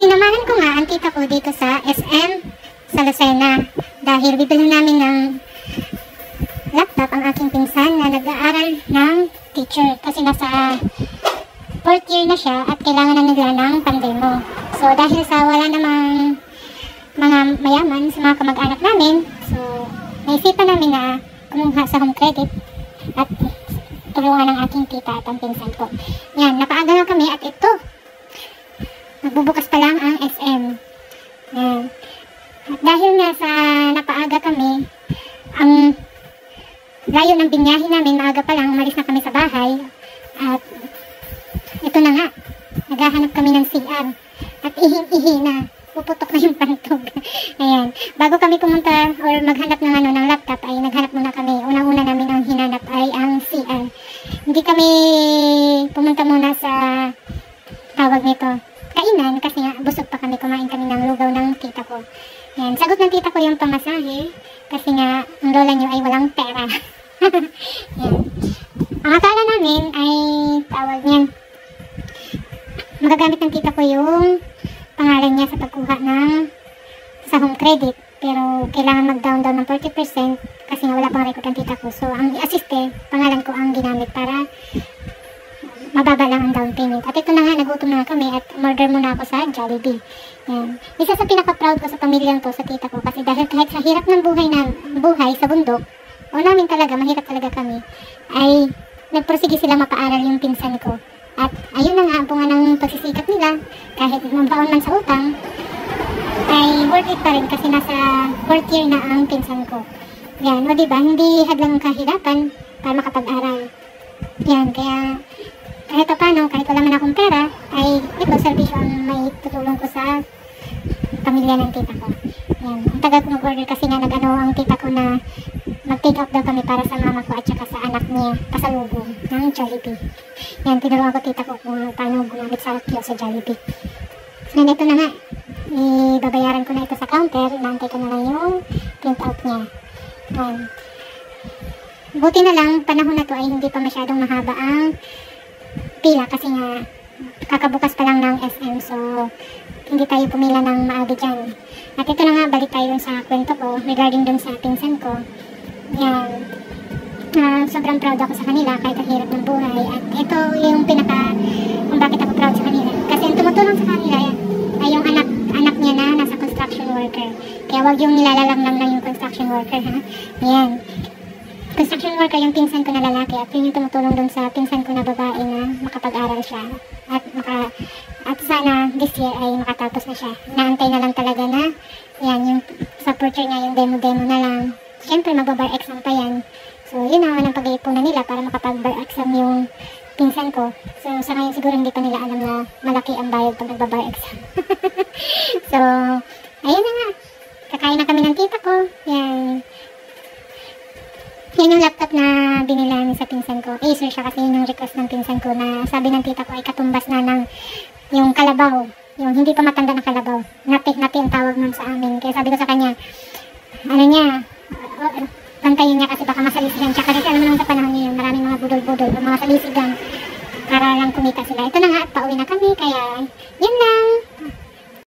Sinamahan ko nga ang tita ko dito sa SM sa Lucena dahil bibilhan namin ng laptop ang aking pinsan na nag-aaral ng teacher kasi nasa 4th year na siya at kailangan na nila ng pandemo. So dahil sa wala namang mga mayaman sa mga kamag-anak namin, so naisipan namin na kumuha sa home credit at tulungan ng aking tita at ang pinsan ko. Yan, napaaga na kami at ito, nagbubukas pa lang ang SM. Yan. At dahil nga sa napaaga kami, ang layo ng binyahin namin, maaga pa lang, umalis na kami sa bahay. At ito na nga, naghahanap kami ng CR. At ihing-ihi na, puputok na yung pantog. Ayan, bago kami pumunta or maghanap ng, ng laptop, ay naghanap muna kami. Unang-una namin ang hinanap ay ang CR. Hindi kami pumunta muna sa tawag nito, kainan, kasi nga busog pa kami, kumain kami ng lugaw ng tita ko. Yan, sagot ng tita ko yung pamasahe kasi nga ang lola nyo ay walang pera. Yan. Ang akala namin ay tawag niyan, magagamit ng tita ko yung pangalan niya sa pagkuha ng sa home credit, pero kailangan mag-down daw ng 40% kasi nga wala pang record ng tita ko. So ang i-assiste, pangalan ko ang ginamit para mababa lang ang down payment. At ito na nga, nagutom na kami at order muna ako sa Jollibee. Yan. Isa sa pinaka-proud ko sa pamilyang to, sa tita ko, kasi dahil kahit sa hirap ng buhay sa bundok, o namin talaga, mahirap talaga kami, ay nagpursige sila mapaaral yung pinsan ko. At ayun na nga, ang bunga ng pagsisikap nila, kahit mabaon man sa utang, ay worth it pa rin kasi nasa 4th year na ang pinsan ko. Yan, o diba, hindi hadlang kahirapan para makapag-aral. Yan, kaya kahit paano, kahit wala man akong pera, ay ito, servisyo ang may tutulong ko sa pamilya ng tita ko. Yan. Ang tagal ko mag-order kasi nga nag-ano ang tita ko na mag-take out daw kami para sa mama ko at saka sa anak niya, pasalubong ng Jollibee. Yan, tinulungan ko tita ko kung paano gumamit sa kiosk sa Jollibee. Yan, ito na nga. Ibabayaran ko na ito sa counter. Inaantay ko na lang yung print out niya. Yan. Buti na lang, panahon na to ay hindi pa masyadong mahaba ang pila kasi nga kakabukas pa lang ng SM, so hindi tayo pumila ng maaga dyan. At ito na nga, balik tayo dun sa kwento ko regarding dun sa pinsan ko. Yan, sobrang proud ako sa kanila kahit ang hirap ng buhay. At ito yung kung bakit ako proud sa kanila, kasi ang tumutulong sa kanila ay yung anak niya na nasa construction worker. Kaya wag yung nilalalang lang yung construction worker, ha. Yan, construction worker yung pinsan ko na lalaki at yun yung tumutulong dun sa pinsan ko na babae na makapag-aral siya at sana this year ay makatapos na siya. Naantay na lang talaga na yan, yung supporter niya, yung demo na lang. Siyempre magbabar exam pa yan, so yun naman ang pag-iipunan nila para makapag-bar exam yung pinsan ko. So sa ngayon siguro hindi pa nila alam na malaki ang bayad pag nagbabar exam. So ayun na nga, kakain na kami ng tita ko. Yan yung laptop na binili namin sa pinsan ko. Acer siya kasi yun yung request ng pinsan ko na sabi ng tita ko ay katumbas na ng yung kalabaw. Yung hindi pa matanda na kalabaw. Nati ang tawag nun sa amin. Kaya sabi ko sa kanya, bantayin niya kasi baka masalisigan siya. Kasi alam mo naman sa panahon niya, maraming mga budol-budol, mga salisigan para lang kumita sila. Ito na nga at pauwi na kami. Kaya yun lang.